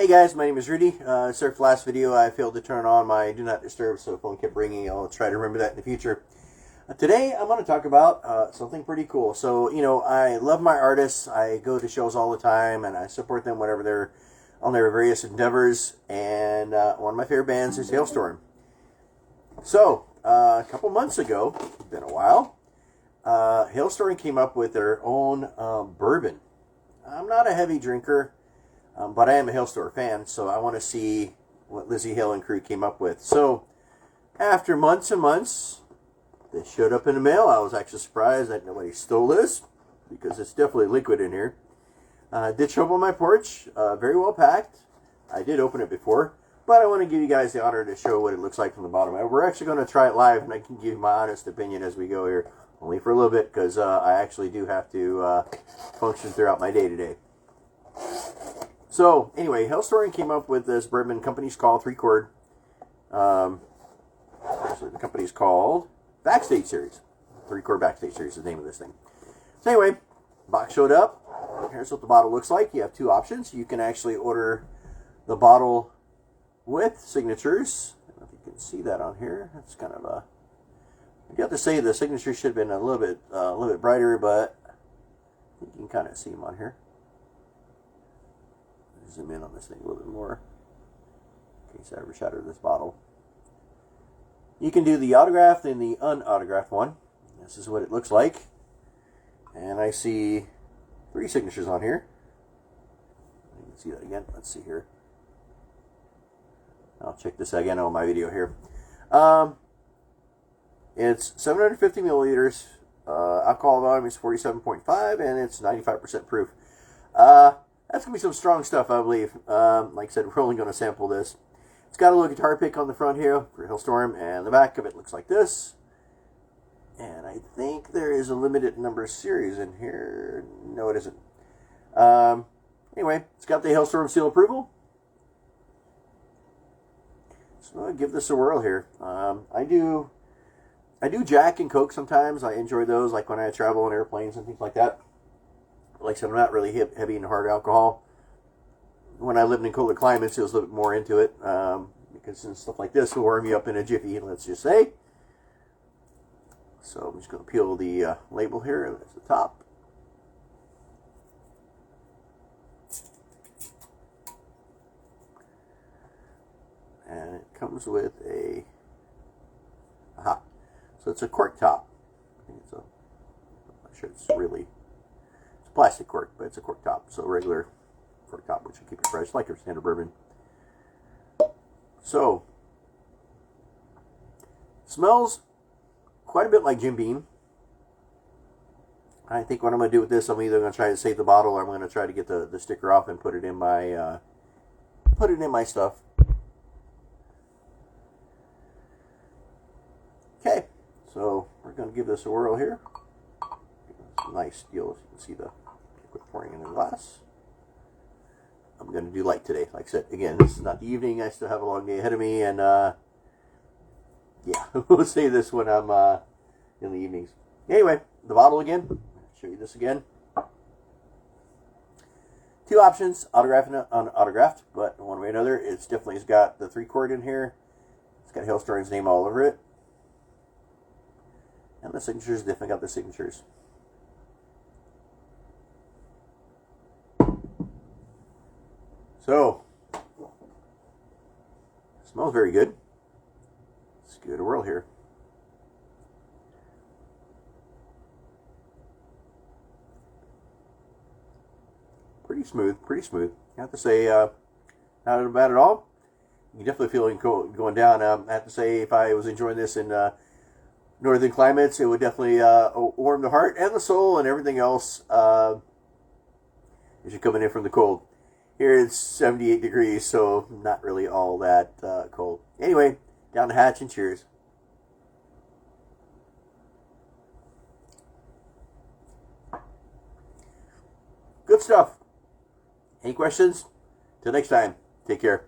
Hey guys, my name is Rudy. Sorry for the last video, I failed to turn on my Do Not Disturb, so the phone kept ringing. I'll try to remember that in the future. Today, I'm going to talk about something pretty cool. So, you know, I love my artists. I go to shows all the time, and I support them whenever they're on their various endeavors. And one of my favorite bands is Halestorm. So, a couple months ago, it's been a while, Halestorm came up with their own bourbon. I'm not a heavy drinker. But I am a Halestorm fan, so I want to see what Lizzy Hale and crew came up with. So, after months and months, this showed up in the mail. I was actually surprised that nobody stole this, because it's definitely liquid in here. It did show up on my porch, very well packed. I did open it before, but I want to give you guys the honor to show what it looks like from the bottom. We're actually going to try it live, and I can give you my honest opinion as we go here, only for a little bit, because I actually do have to function throughout my day-to-day. So, anyway, Halestorm came up with this bourbon. Company's called Three Chord. Actually, the company's called Backstage Series. Three Chord Backstage Series is the name of this thing. So, anyway, box showed up. Here's what the bottle looks like. You have two options. You can actually order the bottle with signatures. I don't know if you can see that on here. It's kind of a... You have to say the signature should have been a little bit brighter, but you can kind of see them on here. Zoom in on this thing a little bit more in case I overshadow this bottle. You can do the autographed and the unautographed one. This is what it looks like. And I see 3 signatures on here. You can see that again. Let's see here. I'll check this again on my video here. It's 750 milliliters. Alcohol volume is 47.5, and it's 95% proof. That's going to be some strong stuff, I believe. Like I said, we're only going to sample this. It's got a little guitar pick on the front here for Halestorm, and the back of it looks like this. And I think there is a limited number series in here. No, it isn't. Anyway, it's got the Halestorm seal approval. So I'll give this a whirl here. I do Jack and Coke sometimes. I enjoy those, like when I travel on airplanes and things like that. Like I said, I'm not really heavy into hard alcohol. When I lived in colder climates, I was a little bit more into it. Because stuff like this will warm you up in a jiffy, let's just say. So I'm just going to peel the label here. That's the top. And it comes with a... Aha. So it's a cork top. I'm not sure it's really... plastic cork, but it's a cork top, so regular cork top, which will keep it fresh, like your standard bourbon. So, smells quite a bit like Jim Beam. I think what I'm going to do with this, I'm either going to try to save the bottle, or I'm going to try to get the sticker off and put it in my stuff. Okay, so we're going to give this a whirl here. Nice deal. You can see the liquid pouring in the glass. I'm going to do light today. Like I said, again, this is not the evening. I still have a long day ahead of me, and yeah, we'll save this when I'm in the evenings. Anyway, the bottle again. I'll show you this again. 2 options: autographed and unautographed. But one way or another, it's definitely got the 3 chord in here. It's got Halestorm's name all over it, and the signatures definitely got the signatures. So, smells very good. Let's give it a whirl here. Pretty smooth, pretty smooth. I have to say, not bad at all. You definitely feel it going down. I have to say, if I was enjoying this in northern climates, it would definitely warm the heart and the soul and everything else as you're coming in from the cold. Here it's 78 degrees, so not really all that cold. Anyway, down the hatch and cheers. Good stuff. Any questions? Till next time, take care.